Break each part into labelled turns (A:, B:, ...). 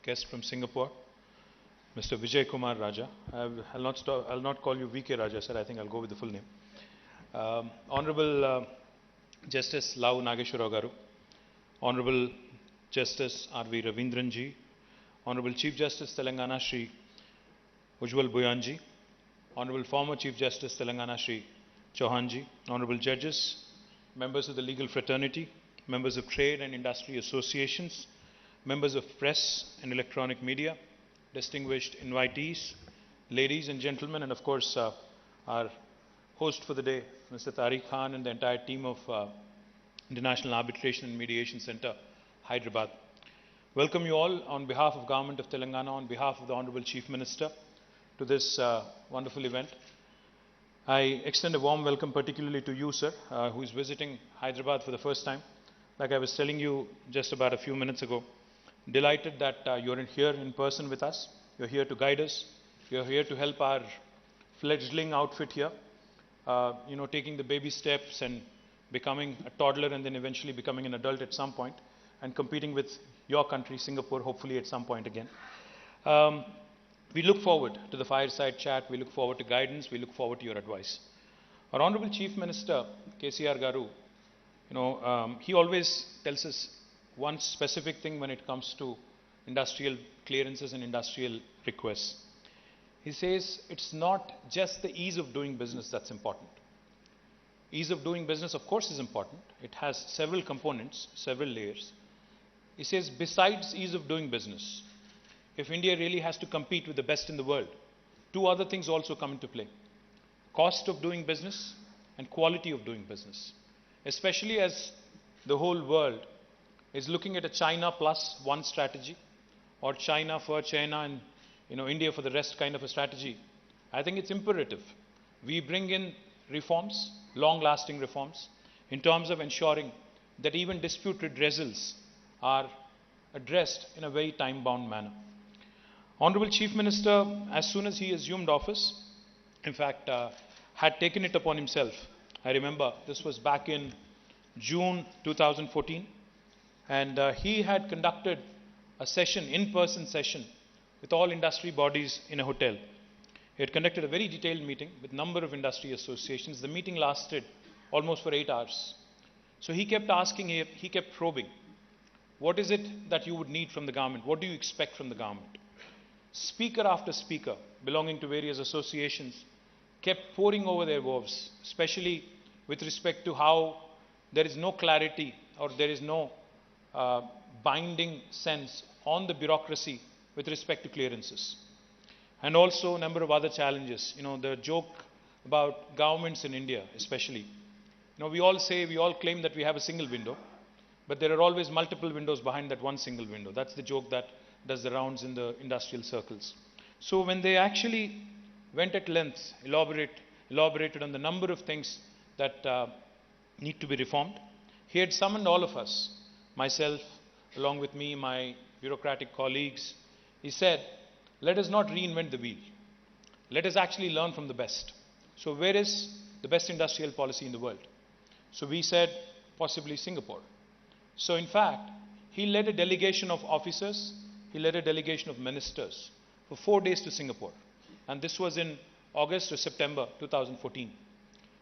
A: guest from Singapore, Mr. Vijay Kumar Raja. I'll not call you VK Raja, sir. I think I'll go with the full name. Honorable Justice Lau Nageshwara Garu, Honorable Justice R.V. Ravindran ji, Honorable Chief Justice Telangana Shri Ujjwal Bhuyan ji, Honorable former Chief Justice Telangana Shri Chauhan ji, Honorable Judges, members of the legal fraternity, members of trade and industry associations, members of press and electronic media, distinguished invitees, ladies and gentlemen, and of course our host for the day, Mr. Tariq Khan, and the entire team of International Arbitration and Mediation Center, Hyderabad. Welcome you all on behalf of Government of Telangana, on behalf of the Honorable Chief Minister, to this wonderful event. I extend a warm welcome particularly to you, sir, who is visiting Hyderabad for the first time. Like I was telling you just about a few minutes ago, delighted that you're here in person with us. You're here to guide us. You're here to help our fledgling outfit here, taking the baby steps and becoming a toddler and then eventually becoming an adult at some point and competing with your country, Singapore, hopefully at some point again. We look forward to the fireside chat. We look forward to guidance. We look forward to your advice. Our Honorable Chief Minister, KTR Garu, he always tells us one specific thing when it comes to industrial clearances and industrial requests. He says it's not just the ease of doing business that's important. Ease of doing business, of course, is important. It has several components, several layers. He says besides ease of doing business, if India really has to compete with the best in the world, two other things also come into play. Cost of doing business and quality of doing business. Especially as the whole world is looking at a China plus one strategy, or China for China and India for the rest kind of a strategy. I think it's imperative we bring in reforms, long-lasting reforms, in terms of ensuring that even dispute redressals are addressed in a very time-bound manner. Honorable Chief Minister, as soon as he assumed office, in fact, had taken it upon himself. I remember this was back in June 2014, and he had conducted a session, in-person session, with all industry bodies in a hotel. He had conducted a very detailed meeting with a number of industry associations. The meeting lasted almost for 8 hours. So he kept asking, he kept probing, what is it that you would need from the government? What do you expect from the government? Speaker after speaker belonging to various associations kept pouring over their woes, especially with respect to how there is no clarity or there is no binding sense on the bureaucracy with respect to clearances. And also a number of other challenges. The joke about governments in India especially. We all claim that we have a single window, but there are always multiple windows behind that one single window. That's the joke that does the rounds in the industrial circles. So when they actually went at length, elaborated on the number of things that need to be reformed, he had summoned all of us, myself, along with me, my bureaucratic colleagues. He said, let us not reinvent the wheel. Let us actually learn from the best. So where is the best industrial policy in the world? So we said, possibly Singapore. So in fact, he led a delegation of officers, he led a delegation of ministers for 4 days to Singapore. And this was in August or September 2014.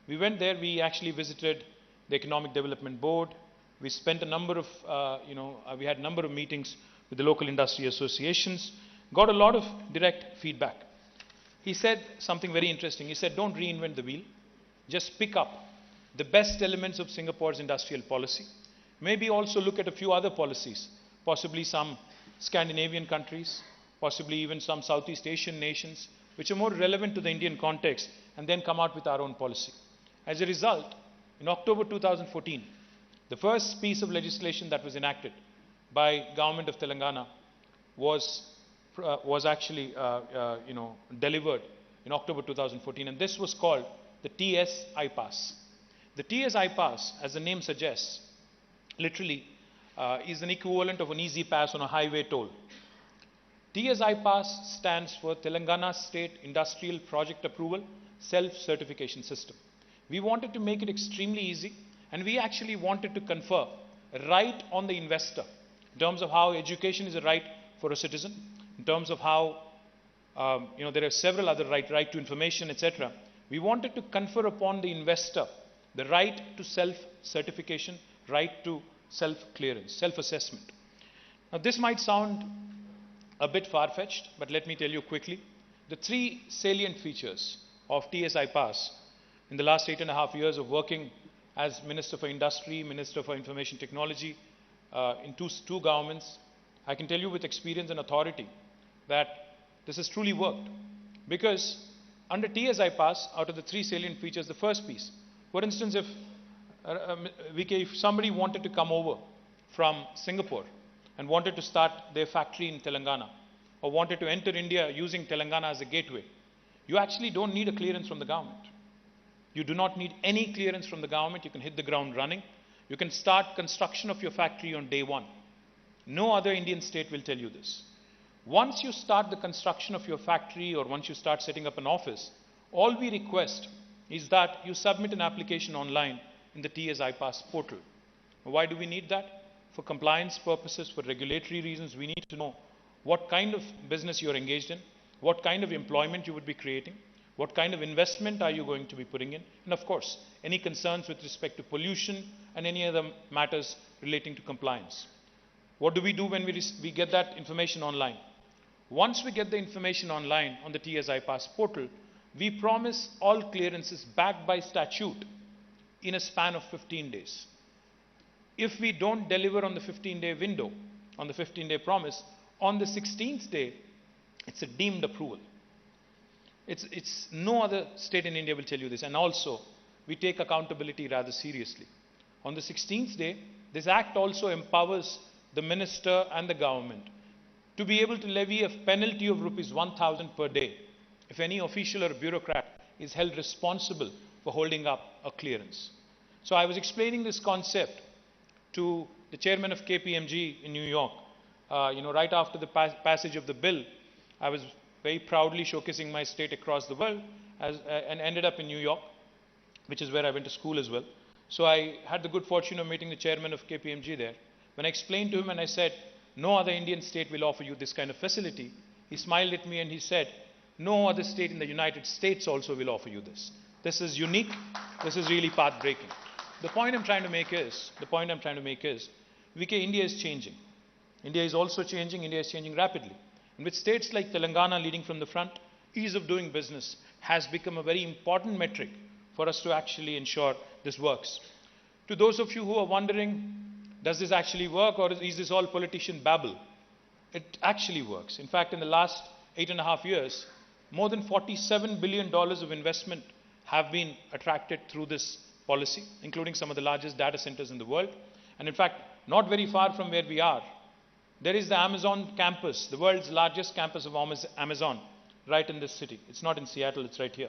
A: We went there, we actually visited the Economic Development Board. We spent a number of, we had a number of meetings with the local industry associations, got a lot of direct feedback. He said something very interesting. He said, don't reinvent the wheel. Just pick up the best elements of Singapore's industrial policy. Maybe also look at a few other policies, possibly some Scandinavian countries, possibly even some Southeast Asian nations, which are more relevant to the Indian context, and then come out with our own policy. As a result, in October 2014, the first piece of legislation that was enacted by Government of Telangana was actually delivered in October 2014, and this was called the TS I-Pass. The TS I-Pass, as the name suggests, literally is an equivalent of an easy pass on a highway toll. TS I-Pass stands for Telangana State Industrial Project Approval Self-Certification System. We wanted to make it extremely easy, and we actually wanted to confer a right on the investor in terms of how education is a right for a citizen in terms of how, there are several other right to information, etc. We wanted to confer upon the investor the right to self-certification, right to self-clearance, self-assessment. Now, this might sound a bit far-fetched, but let me tell you quickly. The three salient features of TSI Pass in the last 8.5 years of working as Minister for Industry, Minister for Information Technology in two governments, I can tell you with experience and authority that this has truly worked. Because under TSI Pass, out of the three salient features, the first piece, for instance, if somebody wanted to come over from Singapore and wanted to start their factory in Telangana, or wanted to enter India using Telangana as a gateway, you actually don't need a clearance from the government. You do not need any clearance from the government. You can hit the ground running. You can start construction of your factory on day one. No other Indian state will tell you this. Once you start the construction of your factory or once you start setting up an office, all we request is that you submit an application online in the TSI Pass portal. Why do we need that? For compliance purposes, for regulatory reasons, we need to know what kind of business you are engaged in, what kind of employment you would be creating, what kind of investment are you going to be putting in, and of course, any concerns with respect to pollution and any other matters relating to compliance. What do we do when we get that information online? Once we get the information online on the TSI Pass portal, we promise all clearances backed by statute in a span of 15 days. If we don't deliver on the 15-day window, on the 15-day promise, on the 16th day, it's a deemed approval. It's no other state in India will tell you this. And also, we take accountability rather seriously. On the 16th day, this act also empowers the minister and the government to be able to levy a penalty of ₹1,000 per day if any official or bureaucrat is held responsible for holding up a clearance. So I was explaining this concept to the chairman of KPMG in New York. Right after the passage of the bill, I was very proudly showcasing my state across the world and ended up in New York, which is where I went to school as well. So I had the good fortune of meeting the chairman of KPMG there. When I explained to him and I said, no other Indian state will offer you this kind of facility, he smiled at me and he said, no other state in the United States also will offer you this. This is unique. This is really path-breaking. The point I'm trying to make is, VK, India is changing. India is also changing. India is changing rapidly. And with states like Telangana leading from the front, ease of doing business has become a very important metric for us to actually ensure this works. To those of you who are wondering, does this actually work or is this all politician babble? It actually works. In fact, in the last 8.5 years, more than $47 billion of investment have been attracted through this policy, including some of the largest data centers in the world. And in fact, not very far from where we are, there is the Amazon campus, the world's largest campus of Amazon, right in this city. It's not in Seattle, it's right here.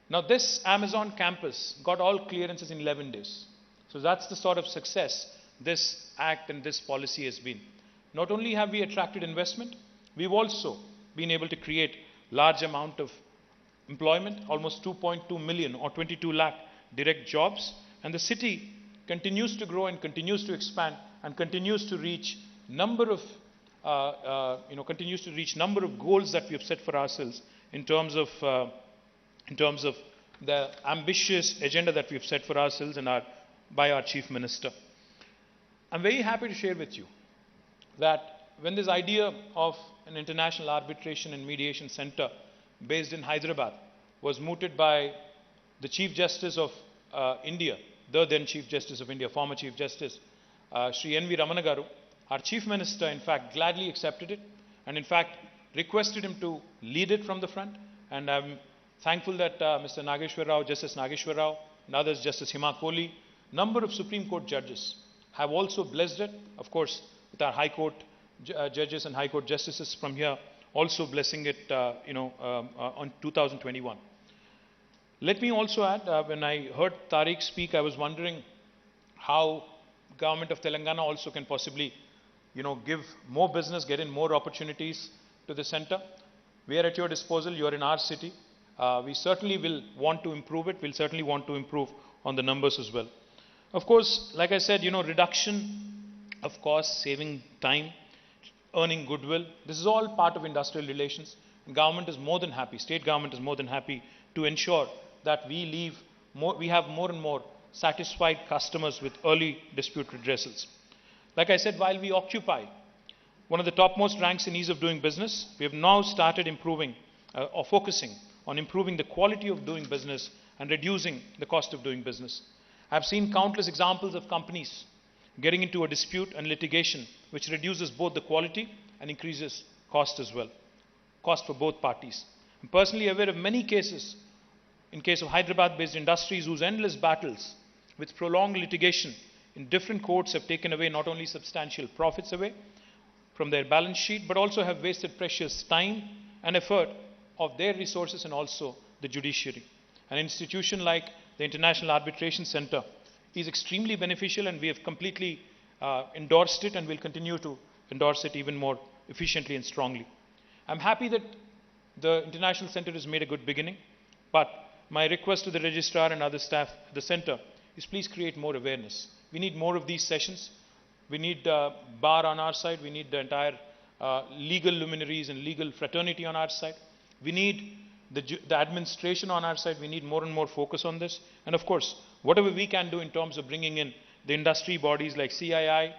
A: Now, this Amazon campus got all clearances in 11 days. So that's the sort of success this act and this policy has been. Not only have we attracted investment, we've also been able to create large amount of employment, almost 2.2 million or 22 lakh direct jobs, and the city continues to grow and continues to expand and continues to reach number of goals that we have set for ourselves in terms of the ambitious agenda that we have set for ourselves and by our Chief Minister. I'm very happy to share with you that when this idea of an international arbitration and mediation center based in Hyderabad was mooted by the Chief Justice of India, the then Chief Justice of India, former Chief Justice, Sri N.V. Ramana Garu, our Chief Minister, in fact, gladly accepted it and, in fact, requested him to lead it from the front. And I'm thankful that Mr. Nageshwar Rao, Justice Nageshwar Rao, and others, Justice Hima Kohli, number of Supreme Court judges have also blessed it, of course, with our High Court judges and High Court justices from here also blessing it, on 2021. Let me also add, when I heard Tariq speak, I was wondering how government of Telangana also can possibly, give more business, get in more opportunities to the center. We are at your disposal. You are in our city. We certainly will want to improve it. We'll certainly want to improve on the numbers as well. Of course, like I said, reduction of costs, saving time. earning goodwill. This is all part of industrial relations. Government is more than happy, state government is more than happy to ensure that we have more and more satisfied customers with early dispute redressals. Like I said, while we occupy one of the topmost ranks in ease of doing business, we have now started improving or focusing on improving the quality of doing business and reducing the cost of doing business. I have seen countless examples of companies getting into a dispute and litigation which reduces both the quality and increases cost as well, cost for both parties. I'm personally aware of many cases, in case of Hyderabad-based industries whose endless battles with prolonged litigation in different courts have taken away not only substantial profits away from their balance sheet, but also have wasted precious time and effort of their resources and also the judiciary. An institution like the International Arbitration Center is extremely beneficial, and we have completely endorsed it and will continue to endorse it even more efficiently and strongly. I'm happy that the International Center has made a good beginning, but my request to the registrar and other staff at the center is please create more awareness. We need more of these sessions. We need bar on our side. We need the entire legal luminaries and legal fraternity on our side. We need the administration on our side. We need more and more focus on this. And of course, whatever we can do in terms of bringing in the industry bodies like CII,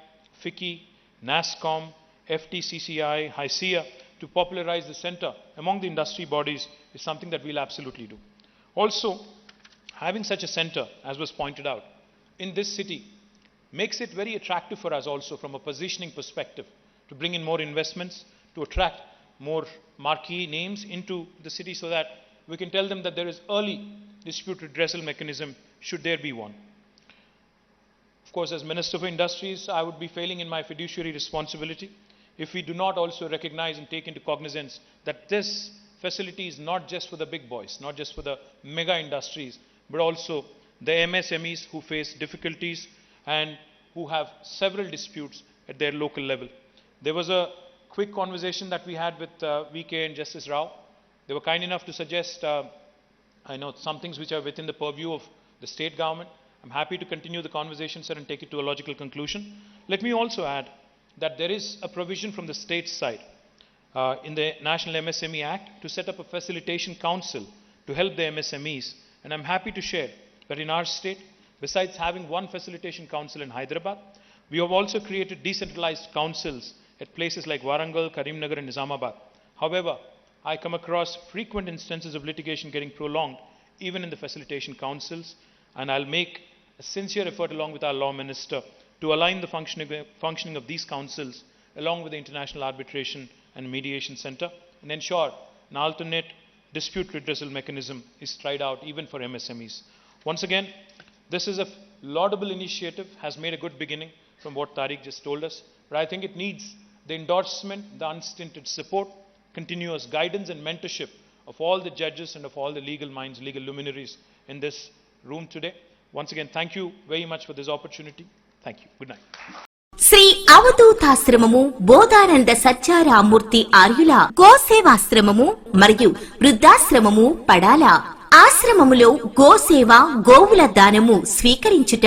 A: FICCI, NASSCOM, FTCCI, HYCIA to popularize the center among the industry bodies is something that we'll absolutely do. Also, having such a center, as was pointed out, in this city makes it very attractive for us also from a positioning perspective to bring in more investments, to attract more marquee names into the city so that we can tell them that there is early dispute redressal mechanism should there be one. Of course, as Minister for Industries, I would be failing in my fiduciary responsibility if we do not also recognize and take into cognizance that this facility is not just for the big boys, not just for the mega industries, but also the MSMEs who face difficulties and who have several disputes at their local level. There was a quick conversation that we had with VK and Justice Rao. They were kind enough to suggest, I know some things which are within the purview of the state government. I'm happy to continue the conversation, sir, and take it to a logical conclusion. Let me also add that there is a provision from the state side in the National MSME Act to set up a facilitation council to help the MSMEs. And I'm happy to share that in our state, besides having one facilitation council in Hyderabad, we have also created decentralized councils at places like Warangal, Karimnagar and Nizamabad. However, I come across frequent instances of litigation getting prolonged even in the facilitation councils, and I'll make a sincere effort along with our law minister to align the functioning of these councils along with the International Arbitration and Mediation Center and ensure an alternate dispute redressal mechanism is tried out even for MSMEs. Once again, this is a laudable initiative, has made a good beginning from what Tariq just told us, but I think it needs the endorsement, the unstinted support, continuous guidance and mentorship of all the judges and of all the legal minds, legal luminaries in this room today. Once again, thank you very much for this opportunity. Thank you. Good night.
B: Shri అవధూతాశ్రమము Bodhananda Satyaramurthy ఆర్యుల గోసేవాశ్రమము మరియు వృద్ధాశ్రమము పడాల ఆశ్రమములో గోసేవ గోవుల దానము స్వీకరించుట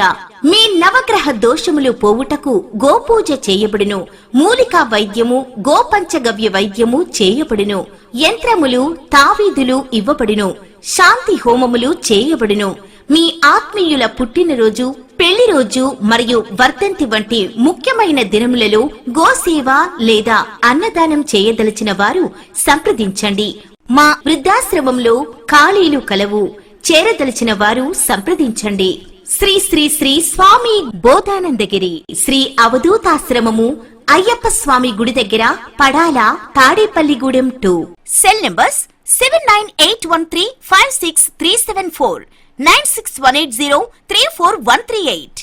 B: మీ నవగ్రహ దోషములు పోవుటకు గోపూజ చేయబడును మూలికా వైద్యము గోపంచగవ్య వైద్యము చేయబడును యంత్రములు తావీదులు ఇవ్వబడును శాంతి హోమములు చేయబడును మీ ఆత్మీయుల పుట్టినరోజు పెళ్లి రోజు మరియు వర్ధంతి వంటి ముఖ్యమైన దినములలో గోసేవ లేదా అన్నదానం చేయదలిచిన వారు సంప్రదించండి. మా వృద్ధాశ్రమంలో ఖాళీలు కలవు. చేరదలిచిన వారు సంప్రదించండి. శ్రీ శ్రీ శ్రీ స్వామి బోధానందగిరి శ్రీ అవధూతాశ్రమము అయ్యప్ప స్వామి గుడి దగ్గర పడాల తాడేపల్లిగూడెం 2. Cell numbers 7981356374 96180 34138.